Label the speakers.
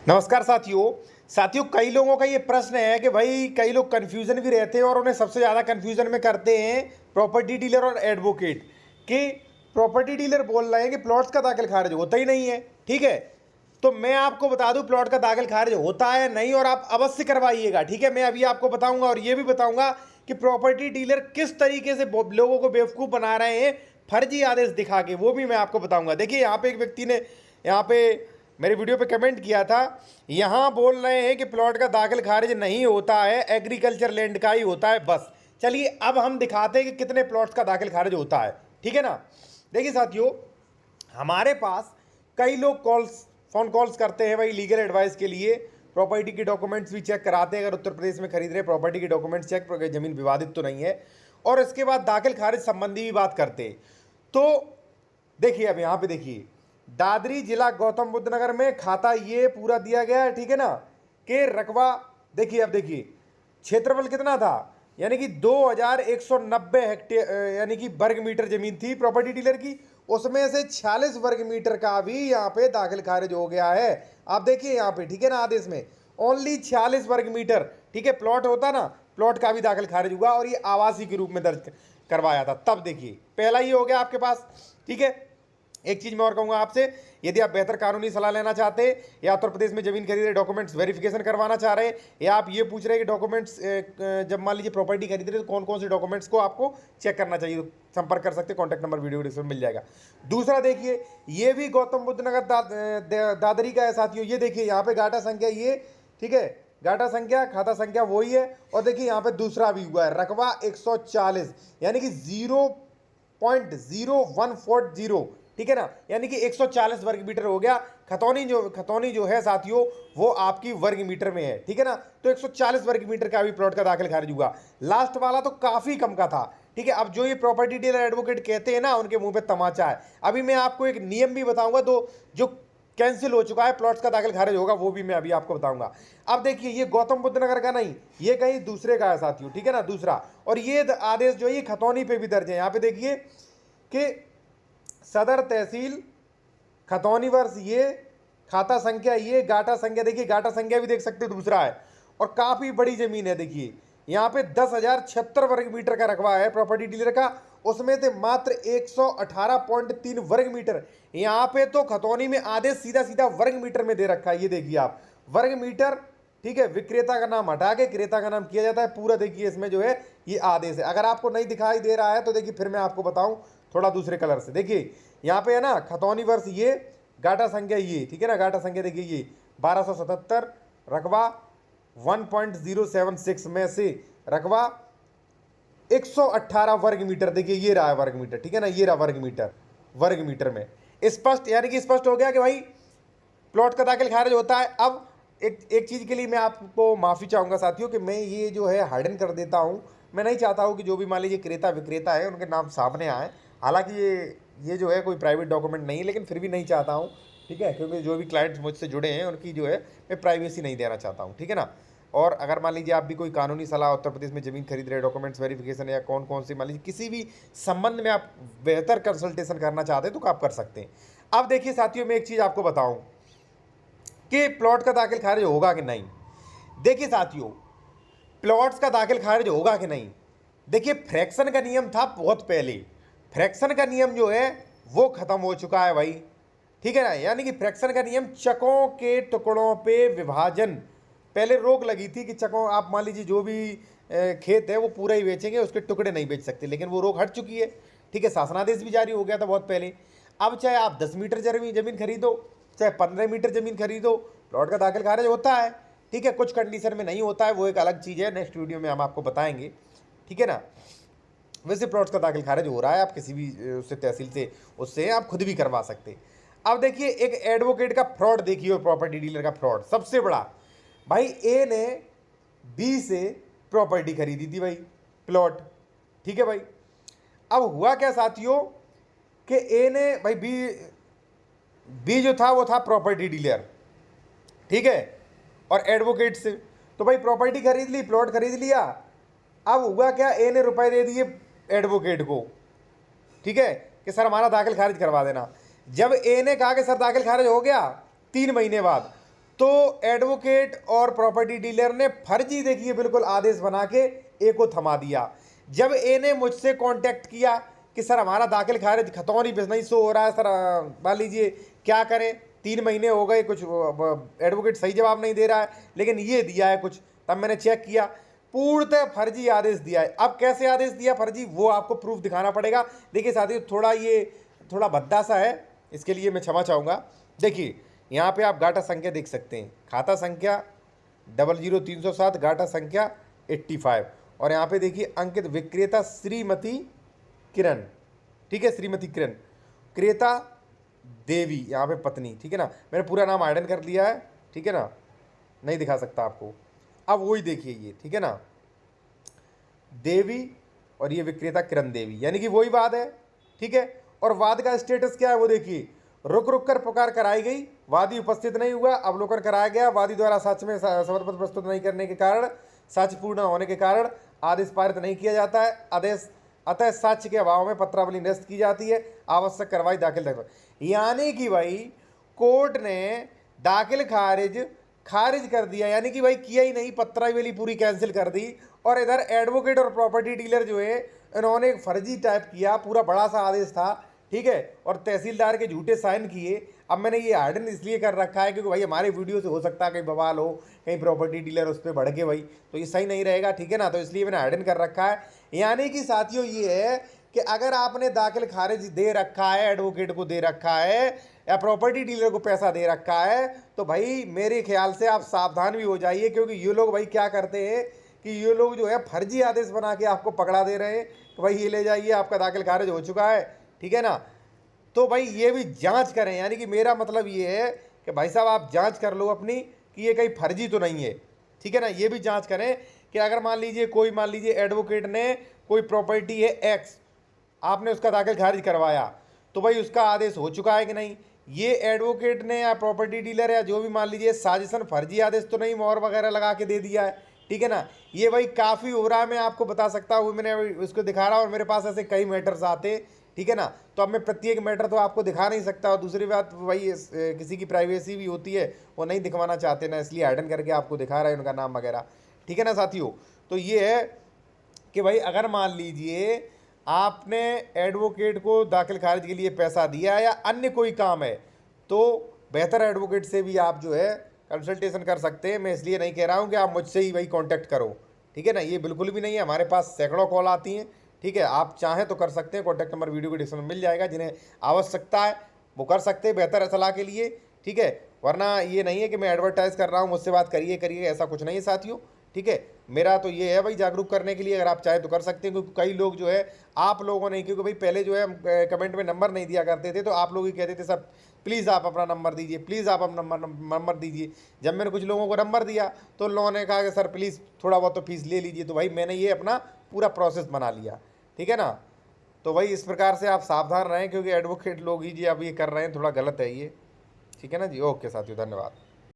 Speaker 1: नमस्कार साथियों कई लोगों का ये प्रश्न है कि भाई कई लोग कन्फ्यूजन भी रहते हैं और उन्हें सबसे ज़्यादा कन्फ्यूजन में करते हैं प्रॉपर्टी डीलर और एडवोकेट कि प्रॉपर्टी डीलर बोल रहे हैं कि प्लॉट्स का दाखिल खारिज होता ही नहीं है। ठीक है, तो मैं आपको बता दूं प्लॉट का दाखिल खारिज होता है नहीं और आप अवश्य करवाइएगा। ठीक है, मैं अभी आपको बताऊंगा और ये भी बताऊंगा कि प्रॉपर्टी डीलर किस तरीके से लोगों को बेवकूफ़ बना रहे हैं फर्जी आदेश दिखा के, वो भी मैं आपको बताऊंगा। देखिए यहाँ पे एक व्यक्ति ने यहाँ पे मेरे वीडियो पे कमेंट किया था, यहाँ बोल रहे हैं कि प्लॉट का दाखिल खारिज नहीं होता है, एग्रीकल्चर लैंड का ही होता है बस। चलिए अब हम दिखाते हैं कि कितने प्लॉट्स का दाखिल खारिज होता है। ठीक है ना, देखिए साथियों, हमारे पास कई लोग फ़ोन कॉल्स करते हैं भाई लीगल एडवाइस के लिए, प्रॉपर्टी के डॉक्यूमेंट्स भी चेक कराते हैं। अगर उत्तर प्रदेश में खरीद रहे प्रॉपर्टी के डॉक्यूमेंट्स चेक, जमीन विवादित तो नहीं है, और इसके बाद दाखिल खारिज संबंधी भी बात करते हैं। तो देखिए अब यहाँ पे देखिए, दादरी जिला गौतम बुद्ध नगर में खाता ये पूरा दिया गया है। ठीक है ना, के रकबा देखिए, अब देखिए क्षेत्रफल कितना था, यानी कि 2190 हेक्टेयर यानी कि वर्ग मीटर जमीन थी प्रॉपर्टी डीलर की, उसमें से 46 वर्ग मीटर का भी यहाँ पे दाखिल खारिज हो गया है। आप देखिए यहाँ पे, ठीक है ना, आदेश में ओनली 46 वर्ग मीटर। ठीक है, प्लॉट होता ना, प्लॉट का भी दाखिल खारिज हुआ और ये आवासी के रूप में दर्ज करवाया था। तब देखिए पहला ये हो गया आपके पास। ठीक है, एक चीज मैं और कहूंगा आपसे, यदि आप बेहतर कानूनी सलाह लेना चाहते हैं या उत्तर प्रदेश में जमीन खरीद रहे डॉक्यूमेंट्स वेरिफिकेशन करवाना चाह रहे हैं, या आप ये पूछ रहे हैं कि डॉक्यूमेंट्स जब मान लीजिए प्रॉपर्टी खरीद रहे तो कौन कौन से डॉक्यूमेंट्स को आपको चेक करना चाहिए, तो संपर्क कर सकते हैं, कॉन्टैक्ट नंबर वीडियो डिस्क्रिप्शन में मिल जाएगा। दूसरा देखिए, ये भी गौतम बुद्ध नगर दादरी का है साथियों। ये देखिए यहाँ पे गाटा संख्या ये, ठीक है, गाटा संख्या खाता संख्या वही है। और देखिए यहाँ पे दूसरा भी हुआ है, रकबा 140 यानी कि 0.0140। ठीक है ना, यानी कि 140 वर्ग मीटर हो गया। खतौनी जो है साथियों वो आपकी वर्ग मीटर में है। ठीक है ना, तो 140 वर्ग मीटर का भी प्लॉट का दाखिल खारिज हुआ। लास्ट वाला तो काफी कम का था। ठीक है, अब जो ये प्रॉपर्टी डीलर एडवोकेट कहते हैं ना, उनके मुंह पे तमाचा है। अभी मैं आपको एक नियम भी बताऊंगा, तो जो कैंसिल हो चुका है प्लॉट्स का दाखिल खारिज होगा, वो भी मैं अभी आपको बताऊंगा। अब देखिए, ये गौतम बुद्ध नगर का नहीं, ये कहीं दूसरे का है साथियों। ठीक है ना, दूसरा। और ये आदेश जो है ये खतौनी पे भी दर्ज है। यहाँ पे देखिए कि सदर तहसील खतौनी वर्ष ये, खाता संख्या ये, गाटा संख्या देखिए, गाटा संख्या भी देख सकते हो दूसरा है। और काफी बड़ी जमीन है। देखिए यहाँ पे 10,076 वर्ग मीटर का रकबा है प्रॉपर्टी डीलर का, उसमें से मात्र 118.3 वर्ग मीटर। यहाँ पे तो खतौनी में आदेश सीधा सीधा वर्ग मीटर में दे रखा है। ये देखिए आप, वर्ग मीटर। ठीक है, विक्रेता का नाम हटा के क्रेता का नाम किया जाता है पूरा। देखिए इसमें जो है ये आदेश है। अगर आपको नहीं दिखाई दे रहा है तो देखिए फिर मैं आपको बताऊं थोड़ा दूसरे कलर से। देखिए यहाँ पे है ना, खतौनी वर्ष ये, गाटा संख्या ये। ठीक है ना, गाटा संख्या देखिए ये 1277, रकबा 1.076 में से रकबा 118 वर्ग मीटर। देखिए ये रहा वर्ग मीटर। ठीक है ना, ये रहा वर्ग मीटर, वर्ग मीटर में स्पष्ट, यानी कि स्पष्ट हो गया कि भाई प्लॉट का दाखिल खारिज होता है। अब एक चीज़ के लिए मैं आपको माफ़ी चाहूँगा साथियों कि मैं ये जो है हाइडन कर देता हूँ। मैं नहीं चाहता हूँ कि जो भी मान लीजिए क्रेता विक्रेता है उनके नाम सामने आए। हालांकि ये जो है कोई प्राइवेट डॉक्यूमेंट नहीं है, लेकिन फिर भी नहीं चाहता हूँ। ठीक है, क्योंकि जो भी क्लाइंट्स मुझसे जुड़े हैं उनकी जो है मैं प्राइवेसी नहीं देना चाहता हूँ। ठीक है ना, और अगर मान लीजिए आप भी कोई कानूनी सलाह उत्तर प्रदेश में जमीन खरीद रहे डॉक्यूमेंट्स वेरिफिकेशन या कौन कौन सी मान लीजिए किसी भी संबंध में आप बेहतर कंसल्टेशन करना चाहते हैं तो आप कर सकते हैं। अब देखिए साथियों, मैं एक चीज़ आपको बताऊँ कि प्लॉट का दाखिल खारिज होगा कि नहीं। देखिए साथियों, प्लॉट्स का दाखिल खारिज होगा कि नहीं, देखिए फ्रैक्शन का नियम था बहुत पहले। फ्रैक्शन का नियम जो है वो खत्म हो चुका है भाई। ठीक है ना, यानी कि फ्रैक्शन का नियम चकों के टुकड़ों पे विभाजन, पहले रोक लगी थी कि चकों, आप मान लीजिए जो भी खेत है वो पूरा ही बेचेंगे, उसके टुकड़े नहीं बेच सकते, लेकिन वो रोक हट चुकी है। ठीक है, शासनादेश भी जारी हो गया था बहुत पहले। अब चाहे आप 10 मीटर जमीन खरीदो, चाहे 15 मीटर जमीन खरीदो, प्लॉट का दाखिल खारिज होता है। ठीक है, कुछ कंडीशन में नहीं होता है, वो एक अलग चीज़ है, नेक्स्ट वीडियो में हम आपको बताएंगे। ठीक है ना, वैसे प्लॉट्स का दाखिल खारिज हो रहा है, आप किसी भी उससे तहसील से उससे आप खुद भी करवा सकते। अब देखिए एक एडवोकेट का फ्रॉड देखिए, और प्रॉपर्टी डीलर का फ्रॉड सबसे बड़ा। भाई ए ने बी से प्रॉपर्टी खरीदी थी भाई, प्लॉट। ठीक है भाई, अब हुआ क्या साथियों कि ए ने भाई बी जो था वो था प्रॉपर्टी डीलर। ठीक है, और एडवोकेट से तो भाई प्रॉपर्टी खरीद ली, प्लॉट खरीद लिया। अब हुआ क्या, ए ने रुपए दे दिए एडवोकेट को। ठीक है, कि सर हमारा दाखिल खारिज करवा देना। जब ए ने कहा कि सर दाखिल खारिज हो गया 3 महीने बाद, तो एडवोकेट और प्रॉपर्टी डीलर ने फर्जी देखिए बिल्कुल आदेश बना के ए को थमा दिया। जब ए ने मुझसे कांटेक्ट किया कि सर हमारा दाखिल खारिज खतौनी बिजनेस शो हो रहा है सर, मान लीजिए क्या करें, 3 महीने हो गए, कुछ एडवोकेट सही जवाब नहीं दे रहा है, लेकिन ये दिया है कुछ। तब मैंने चेक किया, पूर्णतः फर्जी आदेश दिया है। अब कैसे आदेश दिया फर्जी, वो आपको प्रूफ दिखाना पड़ेगा। देखिए साथियों, थोड़ा भद्दा सा है, इसके लिए मैं क्षमा चाहूँगा। देखिए यहाँ पे आप गाटा संख्या देख सकते हैं, खाता संख्या 00307, गाटा संख्या 85, और यहाँ पे देखिए अंकित विक्रेता श्रीमती किरण, ठीक है, श्रीमती किरण, क्रेता देवी, यहाँ पे पत्नी, ठीक है ना। मैंने पूरा नाम आइडन कर लिया है, ठीक है ना, नहीं दिखा सकता आपको। अब वही देखिए ये, ठीक है ना, देवी और ये विक्रेता किरण देवी, यानी कि वही वाद है, ठीक है। और वाद का स्टेटस क्या है वो देखिए, रुक रुक कर पुकार कराई गई, वादी उपस्थित नहीं हुआ, अवलोकन कराया गया, वादी द्वारा सच में शपथ पत्र प्रस्तुत नहीं करने के कारण, सच पूर्ण होने के कारण आदेश पारित नहीं किया जाता है। आदेश अतः साक्ष्य के अभाव में पत्रावली निरस्त की जाती है, आवश्यक कार्रवाई दाखिल। यानी कि भाई कोर्ट ने दाखिल खारिज कर दिया, यानी कि भाई किया ही नहीं, पत्रावली पूरी कैंसिल कर दी। और इधर एडवोकेट और प्रॉपर्टी डीलर जो है इन्होंने एक फर्जी टाइप किया, पूरा बड़ा सा आदेश था, ठीक है, और तहसीलदार के झूठे साइन किए। अब मैंने ये हार्डन इसलिए कर रखा है क्योंकि भाई हमारे वीडियो से हो सकता है कहीं बवाल हो, कहीं प्रॉपर्टी डीलर उस पर भड़के भाई, तो ये सही नहीं रहेगा, ठीक है ना। तो इसलिए मैंने हार्डन कर रखा है। यानी कि साथियों ये है कि अगर आपने दाखिल खारिज दे रखा है, एडवोकेट को दे रखा है या प्रॉपर्टी डीलर को पैसा दे रखा है, तो भाई मेरे ख्याल से आप सावधान भी हो जाइए, क्योंकि ये लोग भाई क्या करते हैं कि ये लोग जो है फर्जी आदेश बना के आपको पकड़ा दे रहे हैं कि भाई ये ले जाइए, आपका दाखिल खारिज हो चुका है, ठीक है ना। तो भाई ये भी जांच करें, यानी कि मेरा मतलब ये है कि भाई साहब आप जांच कर लो अपनी कि ये कहीं फर्जी तो नहीं है, ठीक है ना। ये भी जांच करें कि अगर मान लीजिए एडवोकेट ने कोई प्रॉपर्टी है एक्स, आपने उसका दाखिल खारिज करवाया, तो भाई उसका आदेश हो चुका है कि नहीं। ये एडवोकेट ने या प्रॉपर्टी डीलर या जो भी मान लीजिए साजिशन फर्जी आदेश तो नहीं मोहर वगैरह लगा के दे दिया है, ठीक है ना। ये भाई काफ़ी हो रहा है, मैं आपको बता सकता हूँ, मैंने उसको दिखा रहा हूँ और मेरे पास ऐसे कई मैटर्स आते, ठीक है ना। तो अब मैं प्रत्येक मैटर तो आपको दिखा नहीं सकता, और दूसरी बात भाई किसी की प्राइवेसी भी होती है, वो नहीं दिखवाना चाहते ना, इसलिए हाइडन करके आपको दिखा रहे हैं उनका नाम वगैरह, ठीक है ना साथियों। तो ये है कि भाई अगर मान लीजिए आपने एडवोकेट को दाखिल खारिज के लिए पैसा दिया या अन्य कोई काम है, तो बेहतर एडवोकेट से भी आप जो है कंसल्टेशन कर सकते हैं। मैं इसलिए नहीं कह रहा हूँ कि आप मुझसे ही भाई कांटेक्ट करो, ठीक है ना, ये बिल्कुल भी नहीं है। हमारे पास सैकड़ों कॉल आती हैं, ठीक है, आप चाहें तो कर सकते हैं, कॉन्टैक्ट नंबर वीडियो के डिस्क्रिप्शन में मिल जाएगा, जिन्हें आवश्यकता है वो कर सकते हैं बेहतर सलाह के लिए, ठीक है। वरना ये नहीं है कि मैं एडवर्टाइज़ कर रहा हूँ, मुझसे बात करिए ऐसा कुछ नहीं है साथियों, ठीक है। मेरा तो ये है भाई जागरूक करने के लिए, अगर आप चाहें तो कर सकते हैं, क्योंकि कई लोग जो है आप लोगों ने, क्योंकि भाई पहले जो है हम कमेंट में नंबर नहीं दिया करते थे, तो आप लोग ही कहते थे सर प्लीज़ आप अपना नंबर दीजिए, प्लीज़ आप अपना नंबर दीजिए। जब मैंने कुछ लोगों को नंबर दिया तो उन लोगों ने कहा कि सर प्लीज़ थोड़ा बहुत तो फीस ले लीजिए, तो भाई मैंने ये अपना पूरा प्रोसेस बना लिया, ठीक है ना। तो भाई इस प्रकार से आप सावधान रहें, क्योंकि एडवोकेट लोग ही जी अब ये कर रहे हैं, थोड़ा गलत है ये, ठीक है ना जी। ओके साथियों, धन्यवाद।